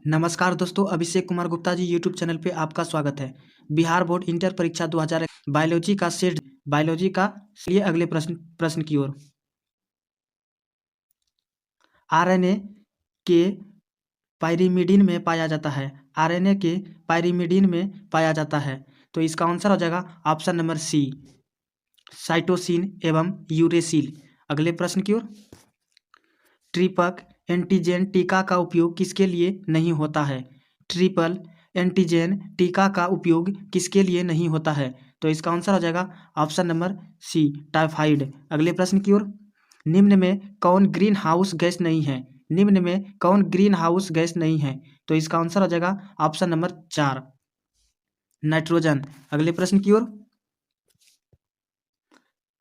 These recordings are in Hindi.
नमस्कार दोस्तों, अभिषेक कुमार गुप्ता जी यूट्यूब चैनल पे आपका स्वागत है। बिहार बोर्ड इंटर परीक्षा 2000 बायोलॉजी का सेट बायोलॉजी का लिए अगले प्रश्न की ओर। आरएनए के पायरिमिडीन में पाया जाता है। आरएनए के पायरिमिडीन में पाया जाता है, तो इसका आंसर हो जाएगा ऑप्शन नंबर सी, साइटोसिन एवं यूरेसिल। अगले प्रश्न की ओर। ट्रिपल एंटीजन टीका का उपयोग किसके लिए नहीं होता है? ट्रिपल एंटीजन टीका का उपयोग किसके लिए नहीं होता है? तो इसका आंसर हो जाएगा ऑप्शन नंबर सी, टाइफाइड। अगले प्रश्न की ओर। निम्न में कौन ग्रीन हाउस गैस नहीं है? निम्न में कौन ग्रीन हाउस गैस नहीं है? तो इसका आंसर हो जाएगा ऑप्शन नंबर 4, नाइट्रोजन। अगले प्रश्न की ओर।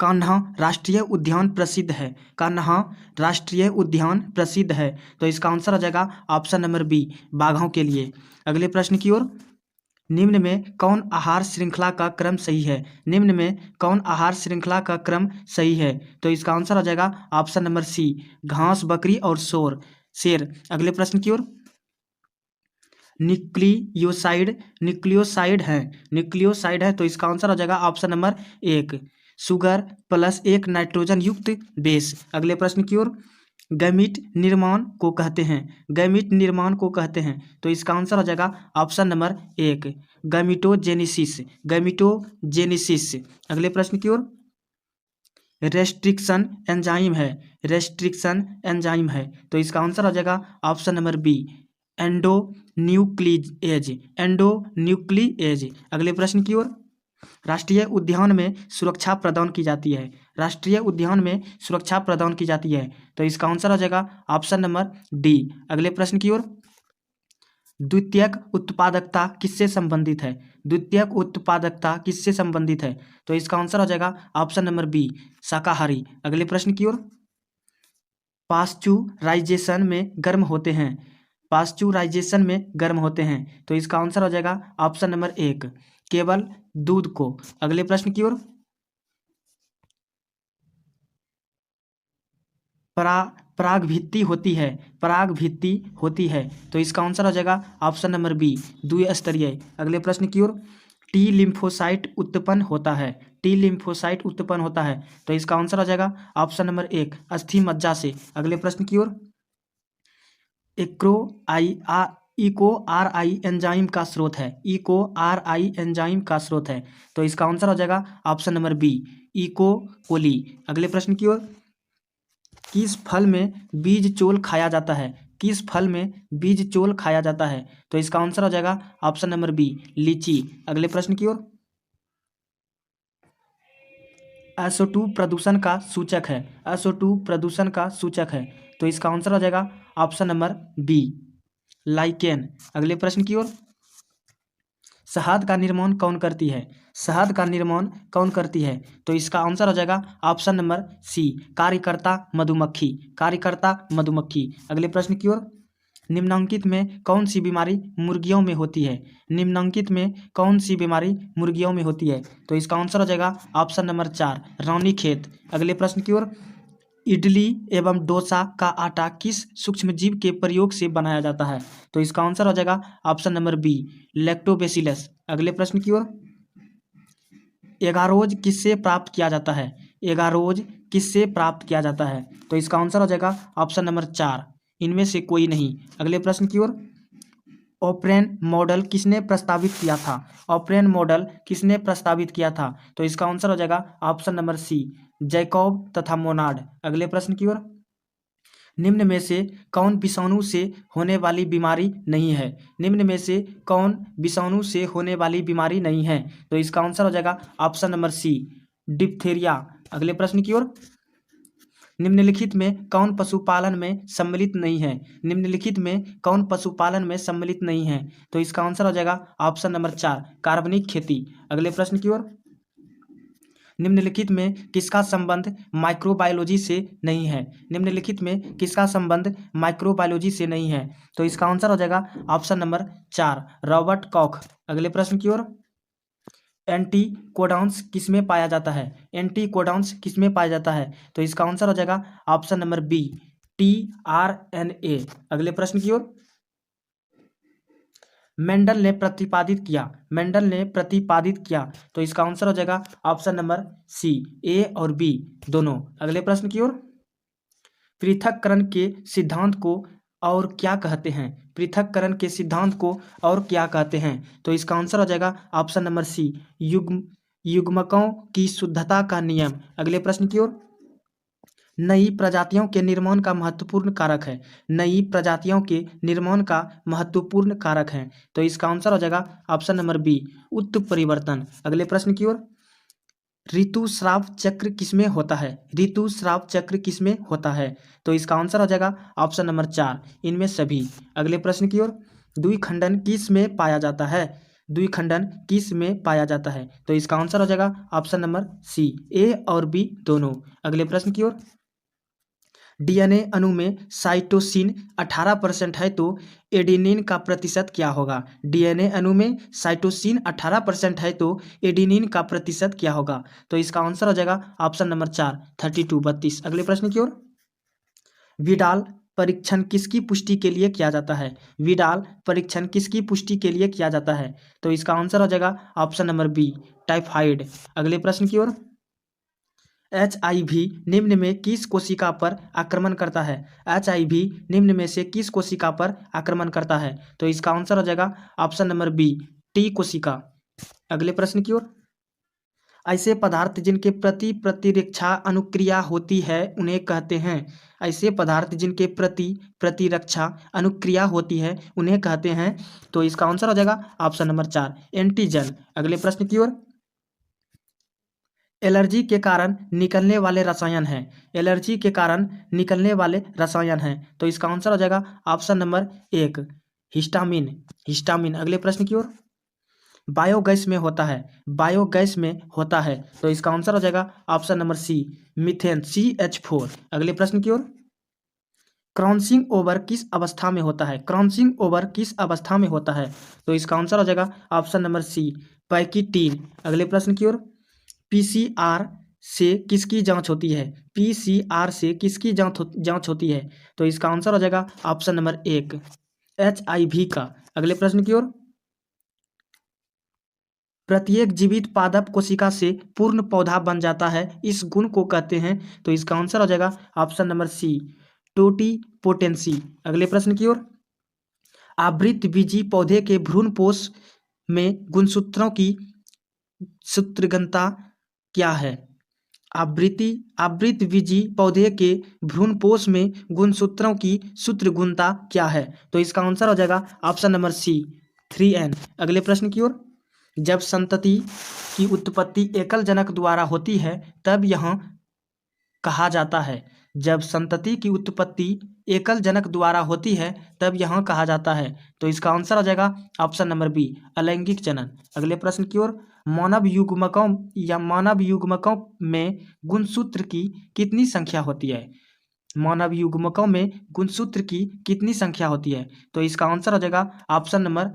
कान्हा राष्ट्रीय उद्यान प्रसिद्ध है। कान्हा राष्ट्रीय उद्यान प्रसिद्ध है, तो इसका आंसर हो जाएगा ऑप्शन नंबर बी, बाघों के लिए। अगले प्रश्न की ओर। निम्न में कौन आहार श्रृंखला का क्रम सही है? निम्न में कौन आहार श्रृंखला का क्रम सही है? तो इसका आंसर हो जाएगा ऑप्शन नंबर सी, घास, बकरी और शेर। अगले प्रश्न की ओर। न्यूक्लियोसाइड है, तो इसका आंसर हो जाएगा option number 1, sugar plus 1 nitrogen युक्त बेस। अगले प्रश्न की ओर। गैमीट निर्माण को कहते हैं, तो इसका आंसर हो जाएगा ऑप्शन नंबर 1, गैमीटोजेनिसिस। अगले प्रश्न की ओर। रेस्ट्रिक्शन एंजाइम है, तो इसका आंसर हो जाएगा ऑप्शन नंबर बी, एंडोन्यूक्लीएज। अगले प्रश्न की ओर। राष्ट्रीय उद्यान में सुरक्षा प्रदान की जाती है। तो इसका आंसर हो जाएगा ऑप्शन नंबर डी। अगले प्रश्न की ओर। द्वितीयक उत्पादकता किससे संबंधित है? तो इसका आंसर हो जाएगा ऑप्शन नंबर बी, शाकाहारी। अगले प्रश्न की ओर। पाश्चुराइजेशन में गर्म होते हैं, तो इसका आंसर हो जाएगा ऑप्शन नंबर 1, केवल दूध को। अगले प्रश्न की ओर। परागभित्ति होती है, तो इसका आंसर हो जाएगा ऑप्शन नंबर बी, द्विस्तरीय। अगले प्रश्न की ओर। टी लिम्फोसाइट उत्पन्न होता है, तो इसका आंसर हो जाएगा ऑप्शन नंबर 1, अस्थि मज्जा से। अगले प्रश्न की ओर। इको आर आई एंजाइम का स्रोत है, तो इसका आंसर हो जाएगा option number B, E coli. अगले प्रश्न की ओर। किस फल में बीज चोल खाया जाता है? तो इसका आंसर हो जाएगा ऑप्शन नंबर बी, लीची। अगले प्रश्न की ओर। SO2 प्रदूषण का सूचक है, तो इसका आंसर हो जाएगा ऑप्शन नंबर बी, लाइकेन। अगले प्रश्न की ओर। शहद का निर्माण कौन करती है? तो इसका आंसर हो जाएगा ऑप्शन नंबर सी, कार्यकर्ता मधुमक्खी। अगले प्रश्न की ओर। निम्नलिखित में कौन सी बीमारी मुर्गियों में होती है? तो इसका आंसर हो जाएगा ऑप्शन नंबर 4, रानीखेत। अगले प्रश्न की ओर। इडली एवं डोसा का आटा किस सूक्ष्मजीव के प्रयोग से बनाया जाता है? तो इसका आंसर हो जाएगा ऑप्शन नंबर बी, लैक्टोबैसिलस। अगले प्रश्न की ओर। एगारोज किससे प्राप्त किया जाता है? तो इसका आंसर हो जाएगा ऑप्शन नंबर 4, इनमें से कोई नहीं। अगले प्रश्न की ओर। ऑपरेन मॉडल किसने प्रस्तावित किया था? तो इसका आंसर हो जाएगा ऑप्शन नंबर सी, जैकब तथा मोनार्ड। अगले प्रश्न की ओर। निम्न में से कौन विषाणु से होने वाली बीमारी नहीं है? तो इसका आंसर हो जाएगा ऑप्शन नंबर सी, डिप्थेरिया। अगले प्रश्न की ओर। निम्नलिखित में कौन पशुपालन में सम्मिलित नहीं है? तो इसका आंसर हो जाएगा ऑप्शन नंबर 4, कार्बनिक खेती। अगले प्रश्न की ओर। निम्नलिखित में किसका संबंध माइक्रोबायोलॉजी से नहीं है? तो इसका आंसर हो जाएगा ऑप्शन नंबर 4, रॉबर्ट कॉख। अगले प्रश्न की ओर। एंटीकोडॉन्स किसमें पाया जाता है? तो इसका आंसर हो जाएगा ऑप्शन नंबर बी, tRNA। अगले प्रश्न की ओर। मेंडल ने प्रतिपादित किया, मेंडल ने प्रतिपादित किया। तो इसका आंसर हो जाएगा ऑप्शन नंबर सी, ए और बी दोनों। अगले प्रश्न की ओर, पृथक्करण के सिद्धांत को और क्या कहते हैं? पृथक्करण के सिद्धांत को और क्या कहते हैं? तो इसका आंसर हो जाएगा ऑप्शन नंबर सी, युग्मकों की शुद्धता का नियम। अगले प्रश्न की ओर, नई प्रजातियों के निर्माण का महत्वपूर्ण कारक है, नई प्रजातियों के निर्माण का महत्वपूर्ण कारक है। तो इसका आंसर हो जाएगा ऑप्शन नंबर बी, उत्परिवर्तन। अगले प्रश्न की ओर, ऋतुस्राव चक्र किसमें होता है? ऋतुस्राव चक्र किसमें होता है? तो इसका आंसर हो जाएगा ऑप्शन नंबर 4, इनमें सभी। अगले प्रश्न की ओर, द्विखंडन किस में पाया जाता है? द्विखंडन किस में पाया जाता है? तो इसका आंसर हो जाएगा ऑप्शन नंबर सी, ए और बी दोनों। अगले प्रश्न की ओर, डीएनए अणु में साइटोसिन 18% है तो एडेनिन का प्रतिशत क्या होगा? डीएनए अणु में साइटोसिन 18% है तो एडेनिन का प्रतिशत क्या होगा? तो इसका आंसर हो जाएगा ऑप्शन नंबर 4, 32। अगले प्रश्न की ओर, विडाल परीक्षण किसकी पुष्टि के लिए किया जाता है? विडाल परीक्षण किसकी पुष्टि के लिए किया जाता है? तो इसका आंसर हो जाएगा ऑप्शन नंबर बी, टाइफाइड। अगले प्रश्न की ओर, HIV निम्न में किस कोशिका पर आक्रमण करता है? HIV निम्न में से किस कोशिका पर आक्रमण करता है? तो इसका आंसर हो जाएगा ऑप्शन नंबर बी, टी कोशिका। अगले प्रश्न की ओर, ऐसे पदार्थ जिनके प्रति प्रतिरक्षा अनुक्रिया होती है उन्हें कहते हैं? ऐसे पदार्थ जिनके प्रति प्रतिरक्षा अनुक्रिया होती है उन्हें कहते हैं। तो इसका आंसर हो जाएगा ऑप्शन नंबर 4, एंटीजन। अगले प्रश्न की ओर, एलर्जी के कारण निकलने वाले रसायन हैं, एलर्जी के कारण निकलने वाले रसायन हैं। तो इसका आंसर हो जाएगा ऑप्शन नंबर 1, हिस्टामिन, हिस्टामिन। अगले प्रश्न की ओर, बायोगैस में होता है, बायोगैस में होता है। तो इसका आंसर हो जाएगा ऑप्शन नंबर सी, मीथेन, CH4। अगले प्रश्न की ओर, क्रॉसिंग ओवर किस अवस्था में होता है? क्रॉसिंग ओवर किस अवस्था में होता है? तो इसका आंसर हो जाएगा ऑप्शन नंबर सी, पैकिटीन। अगले प्रश्न की ओर, PCR से किसकी जांच होती है? PCR से किसकी जांच होती है? तो इसका आंसर हो जाएगा ऑप्शन नंबर 1, HIV का। अगले प्रश्न की ओर, प्रत्येक जीवित पादप कोशिका से पूर्ण पौधा बन जाता है, इस गुण को कहते हैं। तो इसका आंसर हो जाएगा ऑप्शन नंबर सी, टोटिपोटेंसी। अगले प्रश्न की ओर, आवृतबीजी पौधे के भ्रूणपोष में गुणसूत्रों की सूत्रगणता क्या है? आवृतबीजी पौधे के भ्रूणपोष में गुणसूत्रों की सूत्रगुणता क्या है? तो इसका आंसर हो जाएगा ऑप्शन नंबर सी, 3N। अगले प्रश्न की ओर, जब संतति की उत्पत्ति एकल जनक द्वारा होती है तब यह कहा जाता है, जब संतति की उत्पत्ति एकल जनक द्वारा होती है तब यह कहा जाता है। तो इसका आंसर हो जाएगा ऑप्शन नंबर बी, अलैंगिक जनन। अगले प्रश्न की ओर, मानव युग्मकों में गुणसूत्र की कितनी संख्या होती है? मानव युग्मकों में गुणसूत्र की कितनी संख्या होती है? तो इसका आंसर हो जाएगा ऑप्शन नंबर,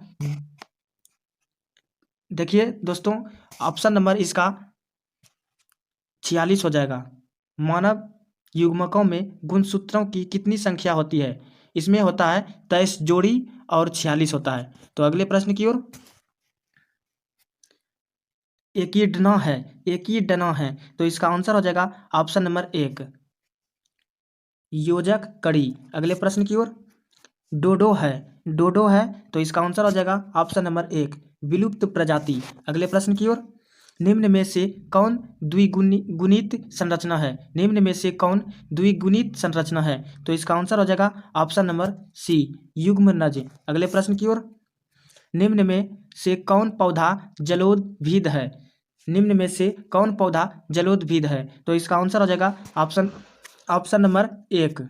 देखिए दोस्तों, ऑप्शन नंबर इसका 46 हो जाएगा। मानव युग्मकों में गुणसूत्रों की कितनी संख्या होती है? इसमें होता है 23 जोड़ी और 46 होता है। तो अगले प्रश्न की ओर, एकीडना है, एकीडना है। तो इसका आंसर हो जाएगा ऑप्शन नंबर 1, योजक कड़ी। अगले प्रश्न की ओर, डोडो है, डोडो है। तो इसका आंसर हो जाएगा ऑप्शन नंबर 1, विलुप्त प्रजाति। अगले प्रश्न की ओर, निम्न में से कौन द्विगुणित संरचना है? निम्न में से कौन द्विगुणित संरचना है? तो इसका आंसर हो जाएगा ऑप्शन नंबर सी, युग्मनज। अगले प्रश्न की ओर, निम्न में से कौन पौधा जलोदभिद है? निम्न में से कौन पौधा जलोदभिद है? तो इसका आंसर हो जाएगा ऑप्शन नंबर 1,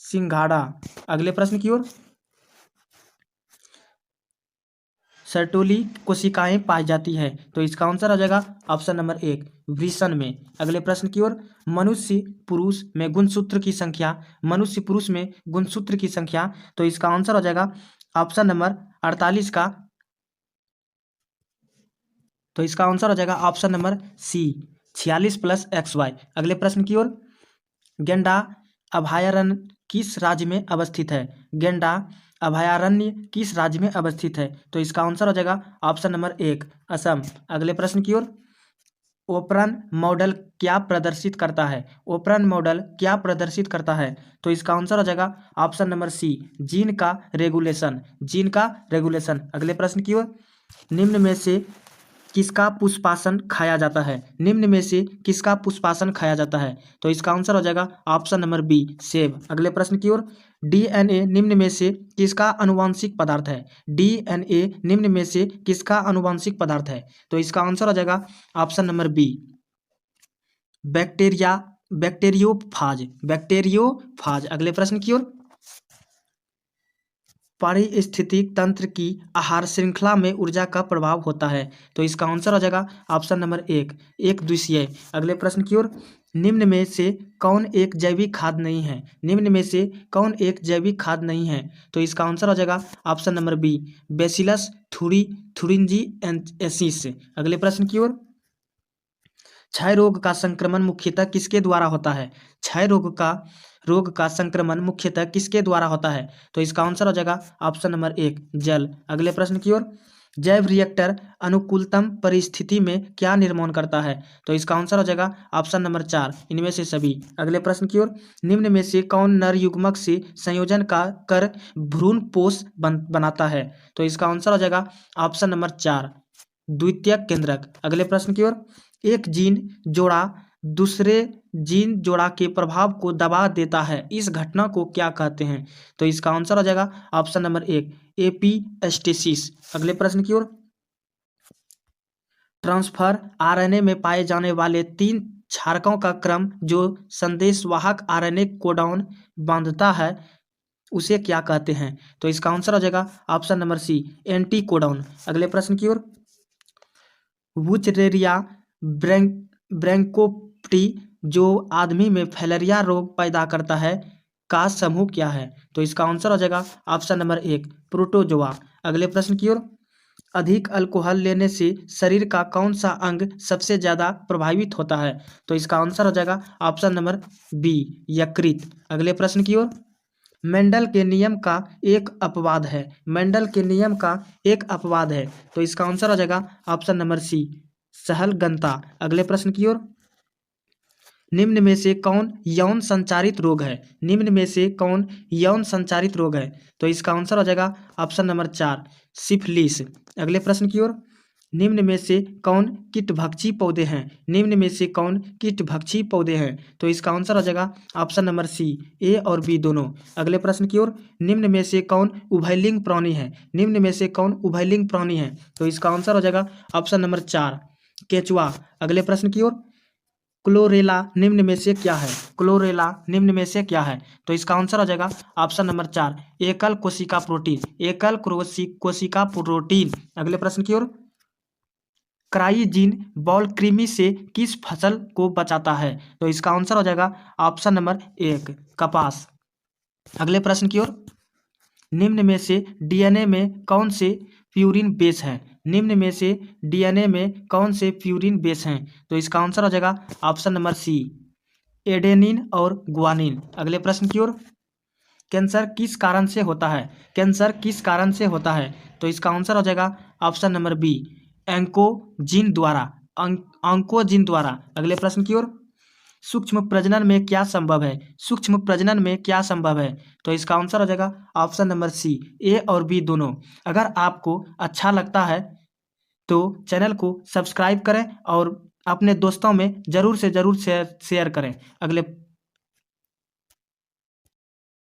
सिंघाड़ा। अगले प्रश्न की ओर, सर्टोली कोशिकाएं पाई जाती है। तो इसका आंसर हो जाएगा ऑप्शन नंबर 1, वृषण में। अगले प्रश्न की ओर, मनुष्य पुरुष में गुणसूत्र की संख्या, मनुष्य पुरुष में गुणसूत्र की संख्या। तो इसका आंसर हो जाएगा ऑप्शन नंबर 48 का। तो इसका आंसर हो जाएगा ऑप्शन नंबर सी, 46 + XY। अगले प्रश्न की ओर, गेंडा अभयारण्य किस राज्य में अवस्थित है? गेंडा अभयारण्य किस राज्य में अवस्थित है? तो इसका आंसर हो जाएगा ऑप्शन नंबर 1 असम। अगले प्रश्न की ओर, ओपरन मॉडल क्या प्रदर्शित करता है? ओपरन मॉडल क्या प्रदर्शित करता है? तो इसका आंसर हो जाएगा ऑप्शन नंबर सी जीन का रेगुलेशन। जीन का रेगुलेशन। अगले प्रश्न की ओर, निम्न में से किसका पुष्पासन खाया जाता है? निम्न में से किसका पुष्पासन खाया जाता है? तो इसका आंसर हो जाएगा ऑप्शन नंबर बी सेब। अगले प्रश्न की ओर, डीएनए निम्न में से किसका आनुवंशिक पदार्थ है? डीएनए निम्न में से किसका आनुवंशिक पदार्थ है? तो इसका आंसर हो जाएगा option number B bacteria bacteriophage. Bacteriophage. अगले प्रश्न की ओर, पारिस्थितिक तंत्र की आहार श्रृंखला में ऊर्जा का प्रभाव होता है? तो इसका आंसर हो जाएगा ऑप्शन नंबर 1 एक द्वितीय। अगले प्रश्न की ओर, निम्न में से कौन एक जैविक खाद नहीं है? निम्न में से कौन एक जैविक खाद नहीं है? तो इसका आंसर हो जाएगा option number B Bacillus thuringiensis. अगले प्रश्न की ओर, क्षय रोग का संक्रमण मुख्यतः किसके द्वारा होता है? क्षय रोग का संक्रमण मुख्यतः किसके द्वारा होता है? तो इसका आंसर हो जाएगा ऑप्शन नंबर 1 जल। अगले प्रश्न की ओर, जैव रिएक्टर अनुकूलतम परिस्थिति में क्या निर्माण करता है? तो इसका आंसर हो जाएगा ऑप्शन नंबर 4 इनमें से सभी। अगले प्रश्न की ओर, निम्न में से कौन नर युग्मक से संयोजन का कर भ्रूण पोष बनाता है? तो इसका आंसर हो जाएगा ऑप्शन नंबर 4 द्वितीयक केंद्रक। अगले प्रश्न की ओर, एक जीन जोड़ा दूसरे जीन जोड़ा के प्रभाव को दबा देता है, इस घटना को क्या कहते हैं? तो इसका आंसर हो जाएगा ऑप्शन नंबर 1 एपीस्टेसिस। अगले प्रश्न की ओर, ट्रांसफर आरएनए में पाए जाने वाले 3 क्षारकों का क्रम जो संदेशवाहक आरएनए कोडॉन बांधता है उसे क्या कहते हैं? तो इसका आंसर हो जाएगा option number C anticodon. अगले प्रश्न की ओर, वुचरेरिया ब्रैंकोप्टी जो आदमी में फैलेरिया रोग पैदा करता है का समूह क्या है? तो इसका आंसर हो जाएगा ऑप्शन नंबर 1 प्रोटोजोआ। अगले प्रश्न की ओर, अधिक अल्कोहल लेने से शरीर का कौन सा अंग सबसे ज्यादा प्रभावित होता है? तो इसका आंसर हो जाएगा ऑप्शन नंबर बी यकृत। अगले प्रश्न की ओर, मेंडल के नियम का एक अपवाद है। मेंडल के नियम का एक अपवाद है। तो इसका आंसर हो जाएगा ऑप्शन नंबर सी सहलगनता। अगले प्रश्न की ओर, निम्न में से कौन यौन संचारित रोग है? निम्न में से कौन यौन संचारित रोग है? तो इसका आंसर हो जाएगा ऑप्शन नंबर 4 सिफिलिस। अगले प्रश्न की ओर, निम्न में से कौन कीटभक्षी पौधे हैं? निम्न में से कौन कीटभक्षी पौधे हैं? तो इसका आंसर हो जाएगा ऑप्शन नंबर सी ए और बी दोनों। अगले प्रश्न की ओर, निम्न में से कौन उभयलिंग प्राणी है? निम्न में से कौन उभयलिंग प्राणी है? तो इसका आंसर हो जाएगा ऑप्शन नंबर 4 केचुआ। अगले प्रश्न की ओर, क्लोरेला निम्न में से क्या है? क्लोरेला निम्न में से क्या है? तो इसका आंसर हो जाएगा ऑप्शन नंबर 4 एकल कोशिका प्रोटीन। एकल कोशिका प्रोटीन। अगले प्रश्न की ओर, क्राइजीन बॉल कृमि से किस फसल को बचाता है? तो इसका आंसर हो जाएगा ऑप्शन नंबर 1 कपास। अगले प्रश्न की ओर, निम्न में से डीएनए में कौन से प्यूरिन बेस हैं? निम्न में से डीएनए में कौन से प्यूरिन बेस हैं? तो इसका आंसर हो जाएगा ऑप्शन नंबर सी एडेनिन और गुआनिन। अगले प्रश्न की ओर, कैंसर किस कारण से होता है? कैंसर किस कारण से होता है? तो इसका आंसर हो जाएगा ऑप्शन नंबर बी एंकोजीन द्वारा। ऑन्कोजीन द्वारा। अगले प्रश्न की ओर, सूक्ष्म प्रजनन में क्या संभव है? सूक्ष्म प्रजनन में क्या संभव है? तो इसका आंसर हो जाएगा ऑप्शन नंबर सी ए और बी दोनों। अगर आपको अच्छा लगता है तो चैनल को सब्सक्राइब करें और अपने दोस्तों में ज़रूर से ज़रूर शेयर करें। अगले